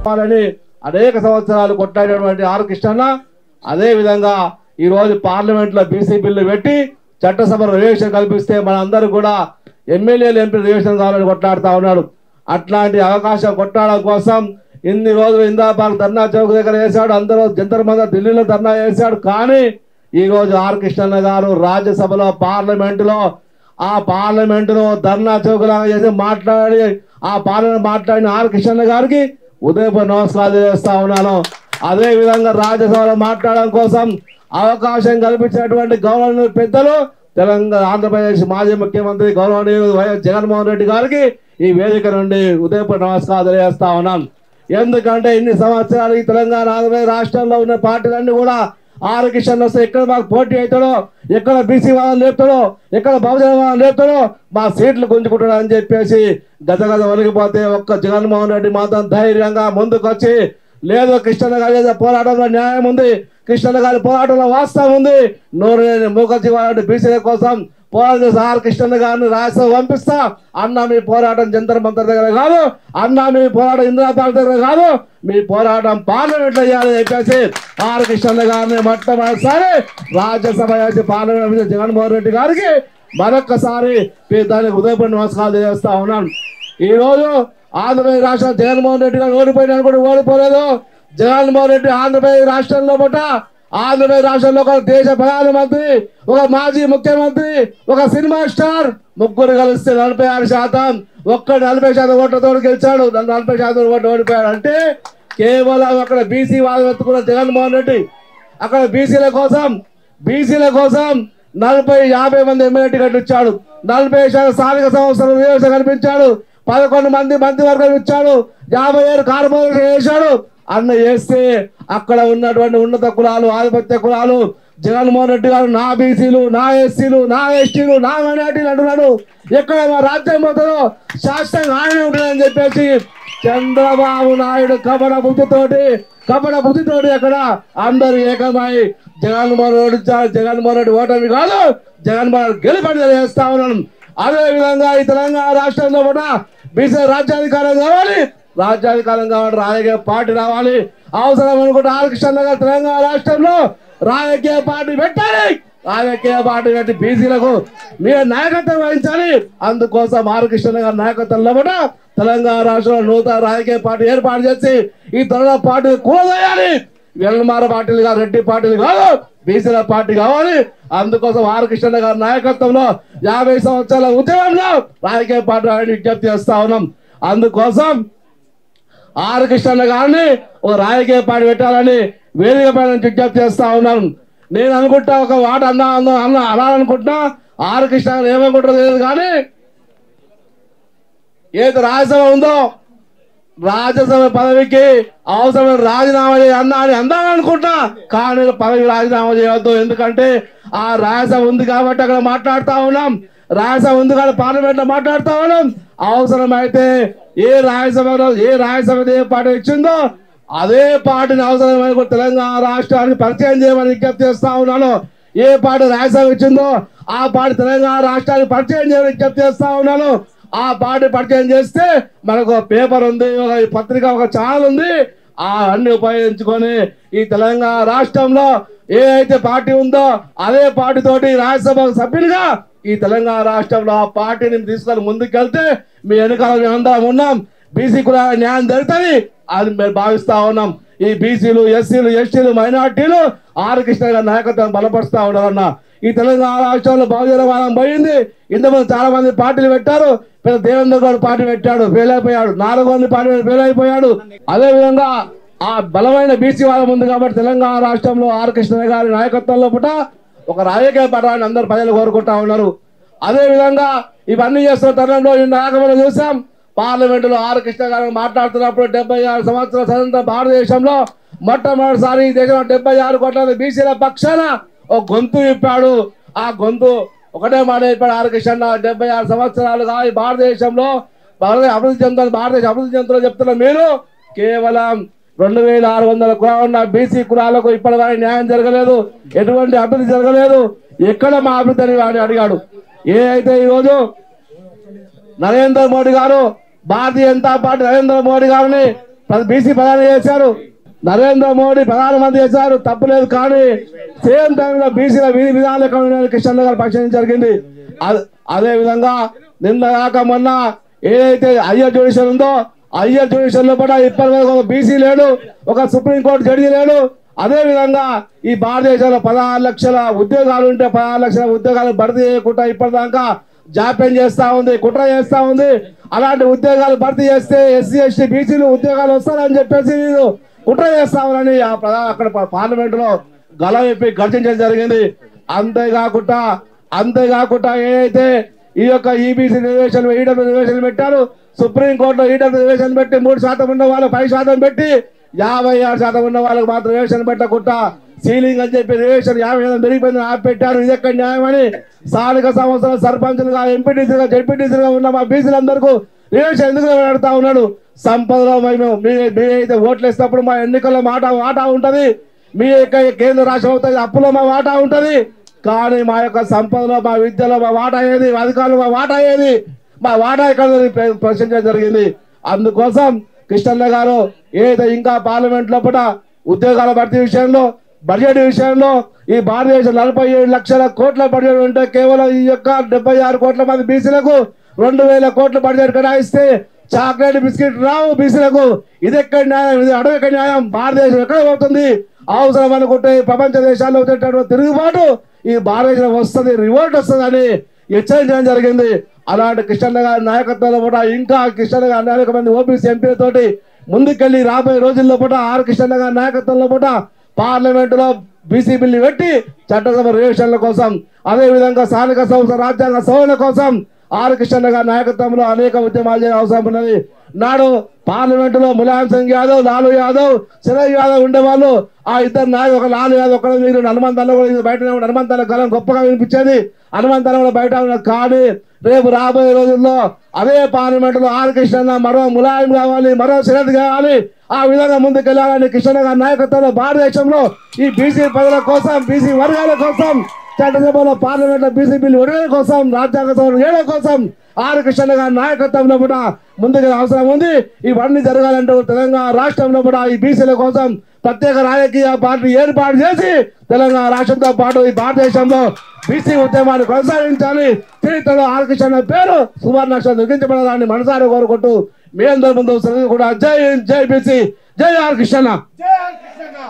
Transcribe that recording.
చెప్పాలని అనేక సంవత్సరాలు కొట్లాడినటువంటి ఆర్ కృష్ణన్న అదే విధంగా ఈ రోజు పార్లమెంట్ లో బీసీ బిల్లు పెట్టి చట్టసభలో రిజర్వేషన్ కల్పిస్తే మనందరూ కూడా ఎమ్మెల్యేలు ఎంపీ రిజర్వేషన్ కావాలని కొట్లాడుతా ఉన్నాడు. అట్లాంటి అవకాశం కొట్లాడడం కోసం ఇన్ని రోజులు ఇందాబాగ్ ధర్నా చౌక్ దగ్గర వేశాడు, అందరూ జంతర్ మంతర్ ఢిల్లీలో ధర్నా చేశాడు. కానీ ఈ రోజు ఆర్ కృష్ణన్న గారు రాజ్యసభలో పార్లమెంటులో ఆ పార్లమెంటులో ధర్నా చౌక్ లాగా చేసి మాట్లాడి ఆ పార్లమెంట్ మాట్లాడిన ఆర్ కృష్ణన్న గారికి ఉదయపూర్ నమస్కారాలు చేస్తా ఉన్నాను. అదే విధంగా రాజ్యసభలో మాట్లాడడం కోసం అవకాశం కల్పించినటువంటి గవర్నర్ పెద్దలు తెలంగాణ ఆంధ్రప్రదేశ్ మాజీ ముఖ్యమంత్రి గౌరవనీయులు వైఎస్ జగన్మోహన్ రెడ్డి గారికి ఈ వేదిక నుండి ఉదయపూర్ నమస్కారాలు తెలియజేస్తా ఉన్నాను. ఎందుకంటే ఇన్ని సంవత్సరాలు ఈ తెలంగాణ ఆంధ్రప్రదేశ్ రాష్ట్రంలో ఉన్న పార్టీలన్నీ కూడా ఆర్ కిషన్ వస్తే ఎక్కడ మాకు పోటీ అవుతాడో, ఎక్కడ బీసీ వాళ్ళని లేపుతాడో, ఎక్కడ బహుజన వాళ్ళని లేపుతాడో, మా సీట్లు గుంజుకుంటాడు అని చెప్పేసి గజగజ వణికిపోతే ఒక్క జగన్మోహన్ రెడ్డి మాత్రం ధైర్యంగా ముందుకొచ్చి లేదు కృష్ణన్న గారి పోరాటంలో న్యాయం ఉంది, కృష్ణన్న గారి పోరాటంలో వాస్తవం ఉంది, నూరులేని మూకజీ వారి బీసీల కోసం పోరాటం చేసి ఆర్ కృష్ణన్న గారిని రాజ్యసభ పంపిస్తా, అన్న మీ పోరాటం జంతర్ మంతర్ దగ్గర కాదు, అన్న మీ పోరాటం ఇందిరాబాద్ దగ్గర కాదు, మీ పోరాటం పార్లమెంట్ లో చేయాలని చెప్పేసి ఆర్ కృష్ణన్న గారిని మొట్టమొదటిసారి రాజ్యసభ చేసి పార్లమెంట్ జగన్మోహన్ రెడ్డి గారికి మరొక్కసారి దానికి ఉదయపూర్ నమస్కారాలు తెలియజేస్తా ఉన్నాను. ఈ రోజు ఆంధ్రప్రదేశ్ రాష్ట్రం జగన్మోహన్ రెడ్డి గారు ఓడిపోయినా కూడా ఓడిపోలేదు. జగన్మోహన్ రెడ్డి ఆంధ్రప్రదేశ్ రాష్ట్రంలో ఆంధ్రప్రదేశ్ రాష్ట్రంలో ఒక దేశ ప్రధానమంత్రి, ఒక మాజీ ముఖ్యమంత్రి, ఒక సినిమా స్టార్ ముగ్గురు కలిస్తే 46%, ఒక్క 40% ఓట్లతో గెలిచాడు. 40% ఓట్లు ఓడిపోయాడు. అంటే కేవలం అక్కడ బీసీ వాళ్ళు ఎత్తుకున్న జగన్మోహన్ రెడ్డి అక్కడ బీసీల కోసం 40-50 మంది ఎమ్మెల్యే టికెట్లు ఇచ్చాడు. 40% స్థానిక సంస్థలు రిజర్వేషన్ కల్పించాడు. 11 మంది మంత్రివర్గం ఇచ్చాడు. 57 కార్పొరేషన్ వేశాడు. అన్న చేస్తే అక్కడ ఉన్నటువంటి ఉన్నత కులాలు, ఆధిపత్య కులాలు జగన్మోహన్ రెడ్డి గారు నా బీసీలు, నా ఎస్సీలు, నా ఎస్టీలు, నా మైనార్టీలు అంటున్నాడు. ఎక్కడ మా రాజ్యం మొత్తంలో శాస్త్రంగా ఆయన ఉంటుందని చెప్పేసి చంద్రబాబు నాయుడు కపట బుద్ధితోటి అక్కడ అందరూ ఏకమై జగన్మోహన్ రెడ్డి ఓటమి కాదు, జగన్మోహన్ రెడ్డి గెలుపని తెలియజేస్తా ఉన్నాను. అదే విధంగా ఈ తెలంగాణ రాష్ట్రంలో కూడా బీసీ రాజ్యాధికారం కావాలి, రాజకీయ పార్టీ రావాలి. అవసరం అనుకుంటే ఆర్ కృష్ణన్న గారు తెలంగాణ రాష్ట్రంలో రాజకీయ పార్టీ పెట్టాలి. రాజకీయ పార్టీ పెట్టి బీసీలకు మీరు నాయకత్వం వహించాలి. అందుకోసం ఆర్ కృష్ణన్న గారి నాయకత్వంలో కూడా తెలంగాణ రాష్ట్రంలో నూతన రాజకీయ పార్టీ ఏర్పాటు చేసి ఈ తెలంగాణ పార్టీ కూడదయ్యాలి. వెల్మార పార్టీలు కాదు, రెడ్డి పార్టీలు కాదు, బీసీల పార్టీ కావాలి. అందుకోసం ఆర్ కృష్ణన్న గారి నాయకత్వంలో 50 సంవత్సరాల ఉద్యమంలో రాజకీయ పార్టీ విజ్ఞప్తి చేస్తా ఉన్నాం. అందుకోసం ఆర్ కృష్ణన్న గారిని ఒక రాజకీయ పార్టీ పెట్టాలని వేదిక పైన విజ్ఞప్తి చేస్తా ఉన్నాను. నేను అనుకుంటా ఒక మాట అనాలనుకుంటున్నా, ఆర్ కృష్ణ ఏమనుకుంటారో తెలియదు. కానీ ఏది రాజ్యసభ ఉందో రాజ్యసభ పదవికి అవసరమైన రాజీనామా అని అందామనుకుంటా. కానీ పదవి రాజీనామా చేయవద్దు. ఎందుకంటే ఆ రాజ్యసభ ఉంది కాబట్టి అక్కడ మాట్లాడుతా ఉన్నాం, రాజ్యసభ ఉంది కాబట్టి పార్లమెంట్ లో మాట్లాడుతా ఉన్నాం. అవసరమైతే ఏ రాజ్యసభ ఏ పార్టీ ఇచ్చిందో అదే పార్టీని అవసరమైన తెలంగాణ రాష్ట్రానికి పరిచయం చేయమని విజ్ఞప్తి చేస్తా ఉన్నాను. ఏ పార్టీ రాజ్యసభ ఇచ్చిందో ఆ పార్టీ తెలంగాణ రాష్ట్రానికి పరిచయం చేయమని విజ్ఞప్తి చేస్తా ఉన్నాను. ఆ పార్టీ పరిచయం చేస్తే మనకు పేపర్ ఉంది, ఒక పత్రిక, ఒక ఛానల్ ఉంది. ఆ అన్ని ఉపయోగించుకొని ఈ తెలంగాణ రాష్ట్రంలో ఏ అయితే పార్టీ ఉందో అదే పార్టీ తోటి రాజ్యసభ సభ్యులుగా ఈ తెలంగాణ రాష్ట్రంలో ఆ పార్టీని తీసుకొని ముందుకెళ్తే మీ వెనకాల మేము అందరం ఉన్నాం. బీసీ కుల న్యాయం జరుగుతుంది అది మేము భావిస్తా ఉన్నాం. ఈ బీసీలు, ఎస్సీలు, ఎస్టీలు, మైనార్టీలు ఆర్ కృష్ణ గారి నాయకత్వం బలపరుస్తా ఉన్నారన్న. ఈ తెలంగాణ రాష్ట్రంలో బహుజన వాదం పోయింది. ఇంతమంది చాలా మంది పార్టీలు పెట్టారు. పెద్ద దేవేంద్ర గౌడ్ పార్టీ పెట్టాడు, ఫెయిల్ అయిపోయాడు. 4 మంది పార్టీ ఫెయిల్ అయిపోయాడు. అదే విధంగా ఆ బలమైన బీసీ వాదం ఉంది కాబట్టి తెలంగాణ రాష్ట్రంలో ఆర్ కృష్ణ గారి నాయకత్వంలో ఒక రాజకీయ పటాన్ని అందరు ప్రజలు కోరుకుంటా ఉన్నారు. అదే విధంగా ఇవన్నీ చేస్తున్న తరుణంలో నాగమని చూసాం. పార్లమెంటులో ఆర్ కృష్ణ గారు మాట్లాడుతున్నప్పుడు 76 సంవత్సరాల స్వతంత్ర భారతదేశంలో మొట్టమొదటిసారి ఈ దేశంలో 76 కోట్ల బీసీల పక్షాన ఒక గొంతు విప్పాడు. ఆ గొంతు ఒకటే మాట చెప్పాడు ఆర్ కృష్ణ. 76 సంవత్సరాలుగా ఈ భారతదేశంలో అభివృద్ధి చెందుతుంది, భారతదేశం అభివృద్ధి చెందుతుందని చెప్తున్న మీరు కేవలం 2600 కులాలు ఉన్న బీసీ కులాలకు ఇప్పటివరకు న్యాయం జరగలేదు, ఎటువంటి అభివృద్ధి జరగలేదు. ఎక్కడ మా అభివృద్ధి అని అడిగాడు. ఏ అయితే ఈరోజు నరేంద్ర మోడీ గారు భారతీయ జనతా పార్టీ నరేంద్ర మోడీ గారిని బీసీ ప్రధాని చేశారు, నరేంద్ర మోడీ ప్రధానమంత్రి చేశారు, తప్పులేదు. కానీ సేమ్ టైంలో బీసీల విధి విధానాలు కిషన్ గారు పరిశీలన జరిగింది. అదే విధంగా నిన్న కాక మొన్న ఏదైతే హయ్యర్ జ్యుడిషియల్ ఉందో హయ్యర్ జ్యుడిషియల్ లో కూడా ఇప్పటి వరకు ఒక బీసీ లేడు, ఒక సుప్రీంకోర్టు జడ్జి లేడు. అదే విధంగా ఈ భారతదేశంలో 16 లక్షల ఉద్యోగాలు ఉంటే 16 లక్షల ఉద్యోగాలు భర్తీ చేయకుండా ఇప్పటిదాకా జాప్యం చేస్తా ఉంది, కుట్ర చేస్తా ఉంది. అలాంటి ఉద్యోగాలు భర్తీ చేస్తే ఎస్సీ ఎస్టీ బీసీలు ఉద్యోగాలు వస్తారని చెప్పేసి నేను కుట్ర చేస్తామని అక్కడ పార్లమెంట్ లో గలవెప్పి గర్జించడం జరిగింది. అంతేకాకుండా ఏదైతే ఈ యొక్క ఈబీసీ రిజర్వేషన్ ఈడబ్ల్యూ రిజర్వేషన్ పెట్టారు, సుప్రీంకోర్టులో ఈడబ్ల్యూ రిజర్వేషన్ పెట్టి 3% ఉన్న వాళ్ళు 5% పెట్టి 56% ఉన్న వాళ్ళకి మాత్రం రిజర్వేషన్ పెట్టకుండా సీలింగ్ అని చెప్పి రిజర్వేషన్ 50% పెరిగిపోయిందని ఆపెట్టారు. ఇది ఎక్కడ న్యాయమని స్థానిక సంస్థల సర్పంచులుగా ఎంపీటీసీలుగా జడ్పీటీసీలుగా ఉన్న మా బీసీలందరికీ రిజర్వేషన్ ఎందుకు పెడతా ఉన్నాడు? సంపదలో మేము మీరైతే ఓట్లు వేసినప్పుడు మా ఎన్నికల్లో వాటా ఉంటది, మీ యొక్క కేంద్ర రాష్ట్రం అవుతుంది, అప్పులో మా వాటా ఉంటది. కానీ మా యొక్క సంపదలో మా విద్యలో మా వాటా ఏది, అధికారులు మా వాటా ఏది, మా వాటా ఇక్కడ ప్రశ్నించడం జరిగింది. అందుకోసం కృష్ణన్న గారు ఏదైతే ఇంకా పార్లమెంట్ లోపల ఉద్యోగాల భర్తీ విషయంలో బడ్జెట్ విషయంలో ఈ భారతదేశం 47 లక్షల కోట్ల బడ్జెట్ ఉంటే కేవలం ఈ యొక్క 76 కోట్ల మంది బీసీలకు 2000 కోట్ల బడ్జెట్ కేటాయిస్తే చాక్లెట్ బిస్కెట్ రావు బీసీలకు. ఇది ఎక్కడ న్యాయం? ఇది అడవి ఎక్కడ న్యాయం? భారతదేశం ఎక్కడ పోతుంది? అవసరం అనుకుంటే ప్రపంచ దేశాల్లో వచ్చేటటువంటి తిరుగుబాటు ఈ భారతదేశం వస్తుంది, రివోల్ట్ వస్తుంది అని హెచ్చరించడం జరిగింది. అలాంటి కృష్ణన్న గారి నాయకత్వంలో కూడా ఇంకా కృష్ణన్న గారి అనేక మంది ఓబీసీ ఎంపీలతోటి ముందుకెళ్లి రాబోయే రోజుల్లో కూడా కృష్ణన్న గారి నాయకత్వంలో కూడా పార్లమెంట్ లో బీసీ బిల్లు పెట్టి చట్టసభ రిజర్వేషన్ల కోసం, అదే విధంగా స్థానిక సంస్థ రాజ్యాంగ సవరణ కోసం కృష్ణన్న గారి నాయకత్వంలో అనేక ఉద్యమాలు చేయాల్సిన అవసరం ఉన్నది. నాడు పార్లమెంట్ లో ములాయం సింగ్ యాదవ్, లాలూ యాదవ్, శరద్ యాదవ్ ఉండేవాళ్ళు. ఆ ఇద్దరు నాయకులు, ఒక లాలూ యాదవ్ ఒక్కడ మీరు హనుమంతాల్లో కూడా బయట హనుమంతాల కాలం గొప్పగా వినిపించేది, హనుమంతాల కూడా బయట ఉన్నది. కానీ రేపు రాబోయే రోజుల్లో అదే పార్లమెంట్ లో కృష్ణన్న మరో ములాయం కావాలి, మరో శరద్ కావాలి. ఆ విధంగా ముందుకెళ్లాలని కృష్ణన్న గారి నాయకత్వంలో భారతదేశంలో ఈ బీసీ ప్రజల కోసం, బీసీ వర్గాల కోసం చట్టసభలో పార్లమెంట్ లో బీసీ బిల్లు విడుదల కోసం, రాజ్యాంగ సవరణ చేయడం కోసం కృష్ణన్న గారి నాయకత్వంలో కూడా ముందుకు అవసరం ఉంది. ఇవన్నీ జరగాలంటే తెలంగాణ రాష్ట్రంలో కూడా ఈ బీసీల కోసం ప్రత్యేక రాజకీయ పార్టీ ఏర్పాటు చేసి తెలంగాణ రాష్ట్రంతో పాటు ఈ భారతదేశంలో బీసీ ఉద్యమాన్ని కొనసాగించాలి. చరిత్రలో కృష్ణన్న పేరు సువర్ణాక్షరం లిఖించబడాలని మనసారి కోరుకుంటూ మీ అందరి ముందు కూడా జై బీసీ, జై కృష్ణన్న.